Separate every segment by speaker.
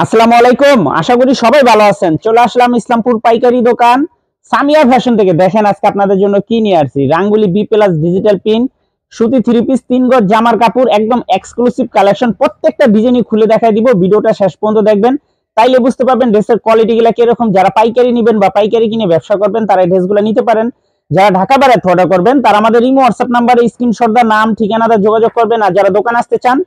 Speaker 1: আসসালামু আলাইকুম, আশা করি সবাই ভালো আছেন। চলে আসলাম ইসলামপুর পাইকারি দোকান সামিয়া ফ্যাশন থেকে। দেখেন আজকে আপনাদের জন্য কি নিয়ে আসছি। রাঙ্গুলি বি প্লাস ডিজিটাল প্রিন্ট সুতি 3 পিস 3 গজ জামার কাপড়, একদম এক্সক্লুসিভ কালেকশন। প্রত্যেকটা ডিজাইনই খুলে দেখাই দিব, ভিডিওটা শেষ পর্যন্ত দেখবেন, তাইলে বুঝতে পারবেন ড্রেসের কোয়ালিটি গুলা কিরকম। যারা পাইকারি নেবেন বা পাইকারি কিনে ব্যবসা করবেন তারা এই ড্রেসগুলো নিতে পারেন। যারা ঢাকা বাইরে অর্ডার করবেন তারা আমাদের ইমো হোয়াটসঅ্যাপ নাম্বারে স্ক্রিনশট দা নাম ঠিকানাটা যোগাযোগ করবেন। আর যারা দোকান আসতে চান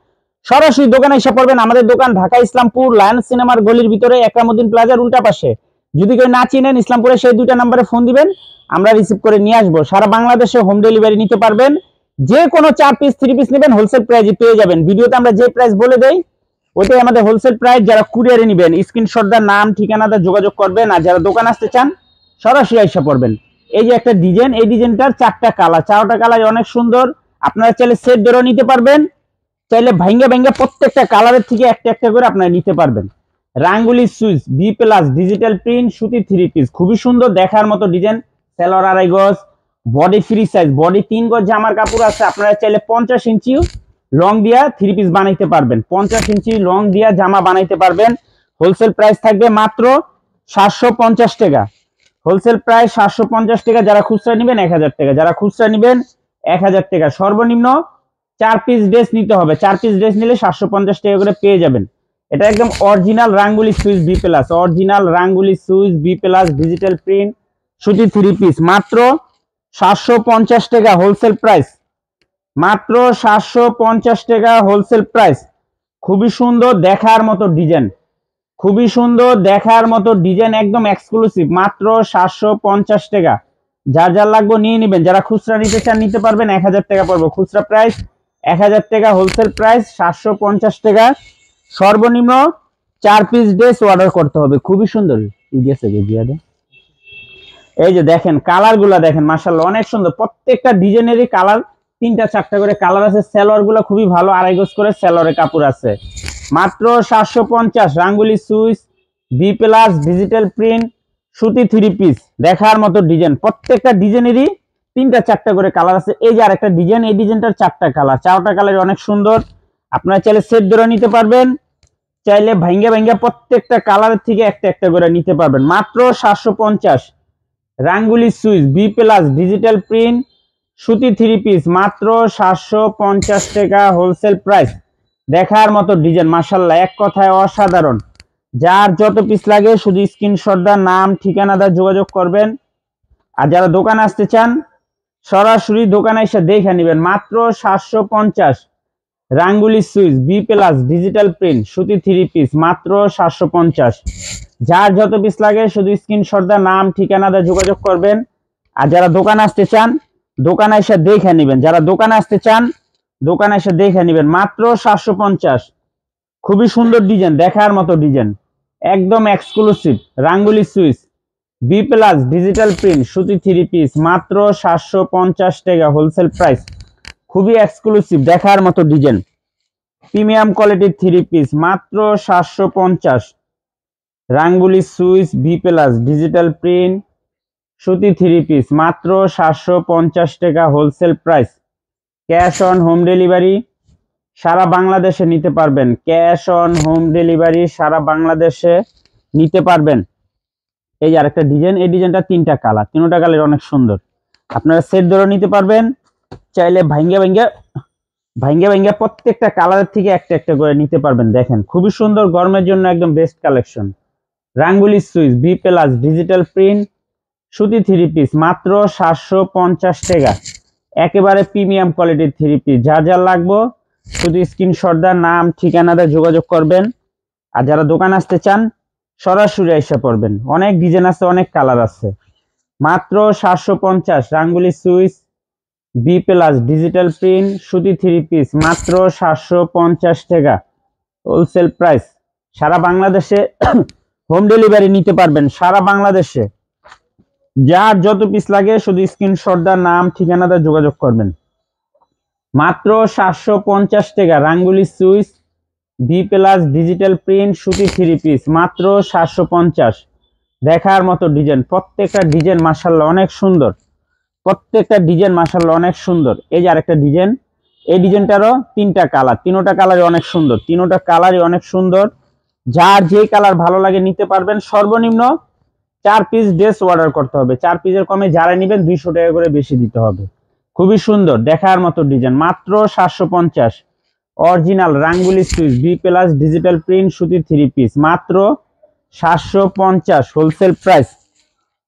Speaker 1: সরাসরি দোকানে এসে পড়বেন। আমাদের দোকান ঢাকা ইসলামপুর লায়ন্স সিনেমার গলির ভিতরে একরামউদ্দিন প্লাজার উল্টা পাশে। যদি কেউ না চিনেন ইসলামপুরে সেই দুইটা নম্বরে ফোন দিবেন, আমরা রিসিভ করে নিয়ে আসবো। সারা বাংলাদেশে হোম ডেলিভারি নিতে পারবেন। যে কোনো 4 পিস 3 পিস নেবেন হোলসেল প্রাইসে পেয়ে যাবেন। ভিডিওতে আমরা যে প্রাইস বলে দেই ওইটাই আমাদের হোলসেল প্রাইস। যারা কুরিয়ারে নেবেন স্ক্রিনশট দা নাম ঠিকানাটা যোগাযোগ করবেন। আর যারা দোকান আসতে চান সরাসরি এসে পড়বেন। এই যে একটা ডিজাইন, এই ডিজাইনটার 4টা কালার, 4টা কালার অনেক সুন্দর। আপনারা চাইলে সেট ধরেও নিতে পারবেন, চাইলে ভাঙ্গা ভাঙ্গা প্রত্যেকটা কালারের থেকে একটা একটা করে আপনারা নিতে পারবেন। Ranguli switch B plus digital print সুতি 3 পিস, খুবই সুন্দর দেখার মতো ডিজাইন। সেলর 2.5 গজ, বডি ফ্রি সাইজ, বডি 3 গজ জামার কাপড় আছে। আপনারা চাইলে 50 ইঞ্চি লং দিয়া 3 পিস বানাইতে পারবেন, 50 ইঞ্চি লং দিয়া জামা বানাইতে পারবেন। হোলসেল প্রাইস থাকবে মাত্র 750 টাকা। হোলসেল প্রাইস 750 টাকা। যারা খুচরা নেবেন 1000 টাকা, যারা খুচরা নেবেন 1000 টাকা। সর্বনিম্ন 4 পিস ড্রেস নিতে হবে। 4 পিস ড্রেস নিলে 750 টাকা করে পেয়ে যাবেন। এটা একদম original Ranguli switch B plus, original Ranguli switch B plus digital print সুতি 3 পিস, মাত্র 750 টাকা হোলসেল প্রাইস, মাত্র 750 টাকা হোলসেল প্রাইস। খুবই সুন্দর দেখার মতো ডিজাইন, খুবই সুন্দর দেখার মতো ডিজাইন, একদম এক্সক্লুসিভ, মাত্র 750 টাকা। যার যার লাগবে নিয়ে নেবেন। যারা খুচরা নিতে চান নিতে পারবেন, 1000 টাকা পড়বে খুচরা প্রাইস, 1000 টাকা হোলসেল প্রাইস, 750 টাকা। সর্বনিম্ন 4 পিস ড্রেস অর্ডার করতে হবে। খুবই সুন্দর এই যে দেখেন কালার গুলা দেখেন, মাশাআল্লাহ অনেক সুন্দর। প্রত্যেকটা ডিজাইনেরই কালার 3টা 4টা করে কালার আছে। সেলোয়ার গুলা খুবই ভালো, 2.5 গজ করে সেলোয়ারের কাপড় আছে। মাত্র 750 Ranguli switch B plus digital print সুতি 3 পিস, দেখার মতো ডিজাইন। প্রত্যেকটা ডিজাইনেরই 3টা 4টা করে কালার আছে। এই যে আরেকটা ডিজাইন, এই ডিজাইনটার 4টা কালার, 4টা কালার অনেক সুন্দর। আপনারা চাইলে সেট ধরে নিতে পারবেন, চাইলে ভাঙ্গা ভাঙ্গা প্রত্যেকটা কালারের থেকে একটা একটা করে নিতে পারবেন। মাত্র 750 Ranguli switch B plus digital print সুতি 3 পিস, মাত্র 750 টাকা হোলসেল প্রাইস। দেখার মতো ডিজাইন, মাশাআল্লাহ এক কথায় অসাধারণ। যার যত পিস লাগে শুধু স্ক্রিনশট দা নাম ঠিকানা দা যোগাযোগ করবেন। আর যারা দোকানে আসতে চান সরাসরি দোকানে এসে দেখে নেবেন। মাত্র 750 Ranguli switch B plus digital print সুতি 3 পিস, মাত্র 750। যার যত পিস লাগে শুধু স্ক্রিনশট দা নাম ঠিকানা দা যোগাযোগ করবেন। আর যারা দোকানে আসতে চান দোকানে এসে দেখে নেবেন, যারা দোকানে আসতে চান দোকানে এসে দেখে নেবেন। মাত্র 750। খুবই সুন্দর ডিজাইন, দেখার মতো ডিজাইন, একদম exclusive Ranguli switch B plus digital print সুতি 3 পিস, মাত্র 750 টাকা হোলসেল প্রাইস। খুবই এক্সক্লুসিভ দেখার মতো ডিজাইন, প্রিমিয়াম কোয়ালিটির 3 পিস, মাত্র 750 Ranguli switch B plus digital print সুতি 3 পিস, মাত্র 750 টাকা wholesale price. Cash on home delivery সারা বাংলাদেশে নিতে পারবেন, ক্যাশ অন হোম ডেলিভারি সারা বাংলাদেশে নিতে পারবেন। এই যে আরেকটা ডিজাইন, এই ডিজাইনটা 3টা কালার, 3টা কালার অনেক সুন্দর। আপনারা সেট ধরে নিতে পারবেন, চাইলে ভাঙ্গা ভাঙ্গা ভাঙ্গা ভাঙ্গা প্রত্যেকটা কালারের থেকে একটা একটা করে নিতে পারবেন। দেখেন খুবই সুন্দর, গরমের জন্য একদম best collection. Ranguli switch B plus digital print সুতি 3 পিস, মাত্র 750 টাকা। একেবারে প্রিমিয়াম কোয়ালিটির 3 পিস। যা যা লাগবে শুধু স্ক্রিনশট দা নাম ঠিকানা দা যোগাযোগ করবেন। আর যারা দোকান আসতে চান সরাসরি এসে পড়বেন। অনেক ডিজাইন আছে, অনেক কালার আছে। মাত্র 750 Ranguli switch B plus digital print সুতি 3 পিস, মাত্র 750 টাকা হোলসেল প্রাইস। সারা বাংলাদেশে হোম ডেলিভারি নিতে পারবেন, সারা বাংলাদেশে। যার যত পিস লাগে শুধু স্ক্রিনশট দা নাম ঠিকানা দা যোগাযোগ করবেন। মাত্র 750 টাকা Ranguli switch B plus digital print সুতি 3 পিস, মাত্র 750। দেখার মতো ডিজাইন, প্রত্যেকটা ডিজাইন মাশাআল্লাহ অনেক সুন্দর, প্রত্যেকটা ডিজাইন মাশাআল্লাহ অনেক সুন্দর। এই যে আরেকটা ডিজাইন, এই ডিজাইনটারও 3টা কালার, 3টা কালারই অনেক সুন্দর, 3টা কালারই অনেক সুন্দর। যার যে কালার ভালো লাগে নিতে পারবেন। সর্বনিম্ন 4 পিস ড্রেস অর্ডার করতে হবে, 4 পিসের কমে যারা নেবেন 200 টাকা করে বেশি দিতে হবে। খুবই সুন্দর দেখার মতো ডিজাইন, মাত্র 750। Original Ranguli switch B plus digital print সুতি 3 পিস, মাত্র 750 হোলসেল প্রাইস।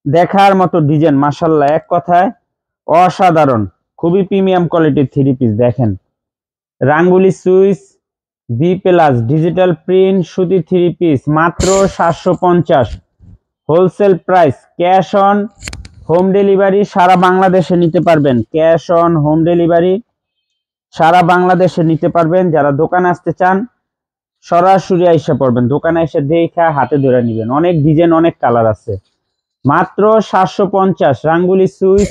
Speaker 1: দেখার মতো ডিজাইন, মাশাআল্লাহ এক কথায় অসাধারণ, খুবই প্রিমিয়াম কোয়ালিটির 3 পিস। দেখেন Ranguli switch B plus digital print সুতি 3 পিস, মাত্র 750 wholesale price. Cash on home delivery সারা বাংলাদেশে নিতে পারবেন, ক্যাশ অন হোম ডেলিভারি সারা বাংলাদেশে নিতে পারবেন। যারা দোকানে আসতে চান সরাসরি আইসা পড়বেন, দোকানে এসে দেখা হাতে ধরে নেবেন। অনেক ডিজাইন অনেক কালার আছে, মাত্র 750। Ranguli switch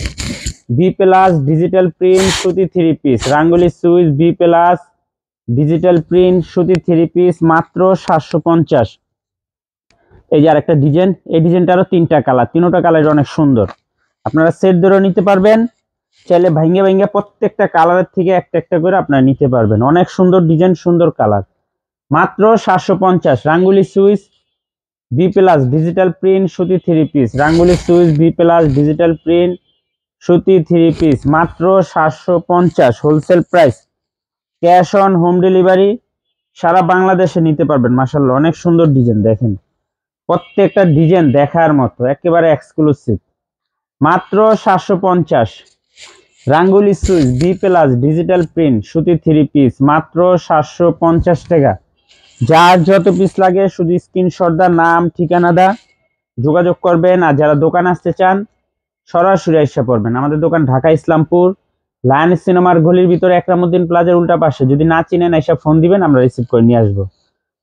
Speaker 1: B plus digital print সুতি 3 piece, Ranguli switch B plus digital print সুতি 3 পিস, মাত্র 750। এই যে আরেকটা ডিজাইন, এই ডিজাইনটারও 3টা কালার, 3টা কালার অনেক সুন্দর। আপনারা সেট ধরে নিতে পারবেন, চাইলে ভাঙ্গে ভাঙ্গে প্রত্যেকটা কালারের থেকে একটা একটা করে আপনারা নিতে পারবেন। অনেক সুন্দর ডিজাইন, সুন্দর কালার, মাত্র 750। Ranguli switch B plus digital print সুতি 3 piece, Ranguli switch B plus digital print সুতি 3 পিস, মাত্র 750 wholesale price. Cash on home delivery সারা বাংলাদেশে নিতে পারবেন। মাশাআল্লাহ অনেক সুন্দর ডিজাইন, দেখেন প্রত্যেকটা ডিজাইন দেখার মতো, একেবারে এক্সক্লুসিভ, মাত্র 750। Ranguli switch B plus digital print সুতি 3 পিস, মাত্র 750 টাকা। যার যত পিস লাগে শুধু স্ক্রিনশট দা, নাম ঠিকানা দা যোগাযোগ করবেন। আর যারা দোকান আসতে চান সরাসরি এসে পড়বেন। আমাদের দোকান ঢাকা ইসলামপুর লায়ন সিনেমার গলির ভিতরে একরামুদ্দিন প্লাজার উল্টা পাশে। যদি না চিনেন এসে ফোন দিবেন, আমরা রিসিভ করে নিয়ে আসবো।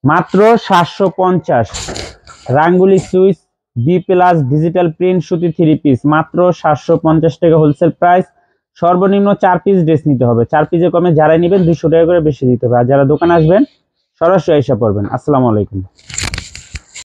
Speaker 1: মাত্র 750। Ranguli switch B plus digital print সুতি 3 পিস, মাত্র 750 টাকা হোলসেল প্রাইস। সর্বনিম্ন 4 পিস ড্রেস নিতে হবে, 4 পিসের কমে যারা নেবেন 200 টাকা করে বেশি দিতে হবে। আর যারা দোকানে আসবেন সরাসরি এসে পড়বেন। আসসালামু আলাইকুম।